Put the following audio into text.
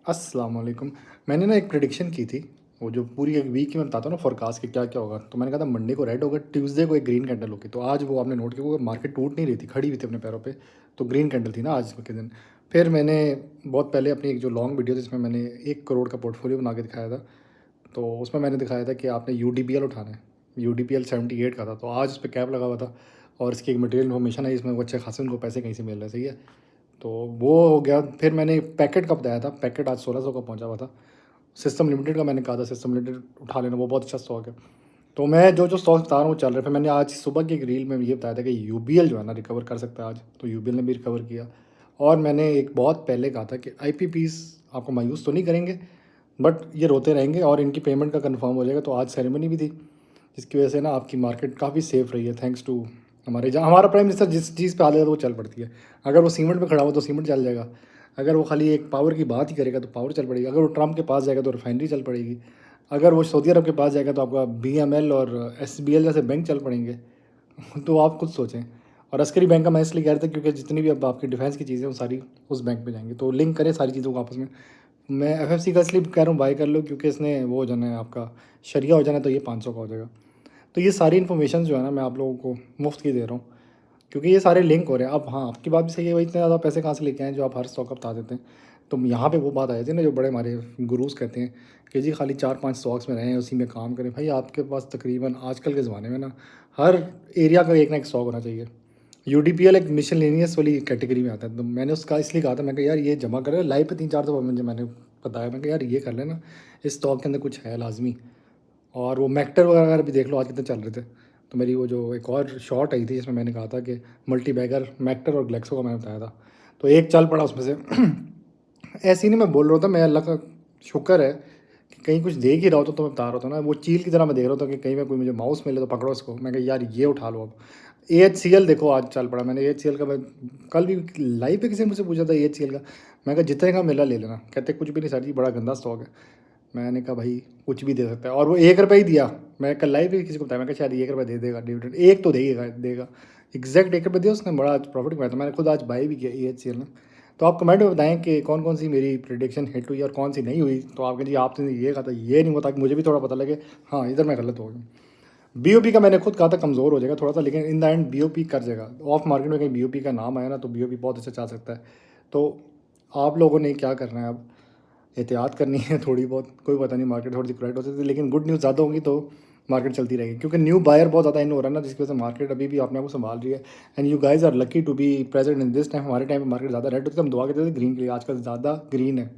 अस्सलाम वालेकुम। मैंने ना एक प्रेडिक्शन की थी, वो जो पूरी एक वीक की मैं बताता हूँ ना फोरकास्ट कि क्या-क्या होगा। तो मैंने कहा था मंडे को रेड होगा, ट्यूसडे को एक ग्रीन कैंडल होगी। तो आज वो आपने नोट किया, वो मार्केट टूट नहीं रही थी, खड़ी हुई थी अपने पैरों पे, तो ग्रीन कैंडल थी ना आज के दिन। फिर मैंने बहुत पहले अपनी एक जो लॉन्ग वीडियो थी जिसमें मैंने 1 करोड़ का पोर्टफोलियो बना के दिखाया था, तो उसमें मैंने दिखाया था कि आपने यूडीपीएल उठाना है। यूडीपीएल 78 का था, तो आज उस पे कैप लगा हुआ था और इसकी एक मटेरियल इन्फॉर्मेशन है, इसमें वो अच्छे खासे उनको पैसे कहीं से मिल रहे हैं, सही है। तो वो हो गया। फिर मैंने पैकेट का बताया था, पैकेट आज 1600 का पहुंचा हुआ था। सिस्टम लिमिटेड का मैंने कहा था सिस्टम लिमिटेड उठा लेना, वो बहुत अच्छा स्टॉक है। तो मैं जो जो स्टॉक बता रहा हूँ वो चल रहे थे। मैंने आज सुबह की एक रील में ये बताया था कि यूबीएल जो है ना रिकवर कर सकता है आज, तो यूबीएल ने भी रिकवर किया। और मैंने एक बहुत पहले कहा था कि आईपीपीस आपको मायूस तो नहीं करेंगे, बट ये रोते रहेंगे और इनकी पेमेंट का कंफर्म हो जाएगा। तो आज सेरेमनी भी थी, जिसकी वजह से ना आपकी मार्केट काफ़ी सेफ रही है, थैंक्स टू हमारे जहाँ हमारा प्राइम मिनिस्टर जिस चीज़ पे आ जाएगा वो चल पड़ती है। अगर वो सीमेंट पे खड़ा हो तो सीमेंट चल जाएगा, अगर वो खाली एक पावर की बात ही करेगा तो पावर चल पड़ेगी, अगर वो ट्रम्प के पास जाएगा तो रिफाइनरी चल पड़ेगी, अगर वो सऊदी अरब के पास जाएगा तो आपका बीएमएल और एसबीएल जैसे बैंक चल पड़ेंगे। तो आप खुद सोचें। और अस्करी बैंक का मैं इसलिए कह रहा था क्योंकि जितनी भी अब आपकी डिफेंस की चीज़ें वो सारी उस बैंक पे जाएंगी, तो लिंक करें सारी चीज़ों को आपस में। मैं एफएफसी का इसलिए कह रहा हूँ बाय कर लो क्योंकि इसने वो हो जाना है आपका शरिया हो जाना है, तो ये 500 का हो जाएगा। तो ये सारी इन्फॉर्मेशन जो है ना मैं आप लोगों को मुफ्त की दे रहा हूँ, क्योंकि ये सारे लिंक हो रहे हैं। अब हाँ, आपकी बात भी सही है, भाई इतने ज़्यादा पैसे कहाँ से लेके आए जो आप हर स्टॉक का बता देते हैं। तो यहाँ पे वो बात आ जाती है ना, जो बड़े हमारे गुरूस कहते हैं कि जी खाली 4-5 स्टॉक्स में रहें, उसी में काम करें। भाई आपके पास तकरीबन आजकल के ज़माने में ना हर एरिया का एक ना एक स्टॉक होना चाहिए। यूडीपीएल एक मिसलेनियस वाली कैटेगरी में आता है, तो मैंने उसका इसलिए कहा था, मैं कहा यार ये जमा करें लाइव पे 3-4 दफ़ा मुझे मैंने बताया, मैं कहा यार ये कर लेना, इस स्टॉक के अंदर कुछ है लाजमी। और वो मैक्टर वगैरह भी देख लो आज कितने चल रहे थे। तो मेरी वो जो एक और शॉर्ट आई थी जिसमें मैंने कहा था कि मल्टी बैगर मैक्टर और ग्लेक्सो का मैंने बताया था, तो एक चल पड़ा उसमें से। ऐसे ही नहीं मैं बोल रहा था, मैं अल्लाह का शुक्र है कि कहीं कुछ देख ही रहा होता तो मैं बता रहा था ना, वो चील की तरह मैं देख रहा था कि कहीं में कोई मुझे माउस मिले तो पकड़ो इसको। मैं कहा यार ये उठा लो अब। AHCL देखो आज चल पड़ा। मैंने AHCL का मैं कल भी लाइव पे किसी ने मुझसे पूछा था AHCL का, मैं कहा जितने का मिला ले लेना। कहते कुछ भी नहीं सर जी, बड़ा गंदा स्टॉक है। मैंने कहा भाई कुछ भी दे सकता है, और वो 1 रुपये ही दिया। मैं कल लाइव भी किसी को बताया, मैं कहा शायद 1 रुपये दे देगा डिविडेंड, एक तो देगा देगा। एग्जैक्ट 1 रुपये दिया उसने, बड़ा प्रॉफिट कमाया था। मैंने खुद आज बाई भी किया AHCL में। तो आप कमेंट में बताएं कि कौन कौन सी मेरी प्रिडिक्शन हिट हुई और कौन सी नहीं हुई। तो आपके जी आपने ये कहा था ये नहीं हुआ, ताकि मुझे भी थोड़ा पता लगे हाँ इधर मैं गलत हो गया। बीओपी का मैंने खुद कहा था कमज़ोर हो जाएगा थोड़ा सा, लेकिन इन द एंड बीओपी कर जाएगा। ऑफ मार्केट में कहीं बीओपी का नाम आया ना तो बीओपी बहुत अच्छा चल सकता है। तो आप लोगों ने क्या करना है अब, एहतियात करनी है थोड़ी बहुत। कोई पता नहीं मार्केट थोड़ी सी करेक्ट हो सकती है, लेकिन गुड न्यूज़ ज़्यादा होगी तो मार्केट चलती रहेगी, क्योंकि न्यू बायर बहुत ज़्यादा इन हो रहा है ना, जिसकी वजह से मार्केट अभी भी अपने आप को संभाल रही है। And you guys are lucky to be present in this time. हमारे टाइम में मार्केट ज़्यादा रेड होती है, हम दुआ करते थे ग्रीन के लिए, आजकल ज़्यादा ग्रीन है।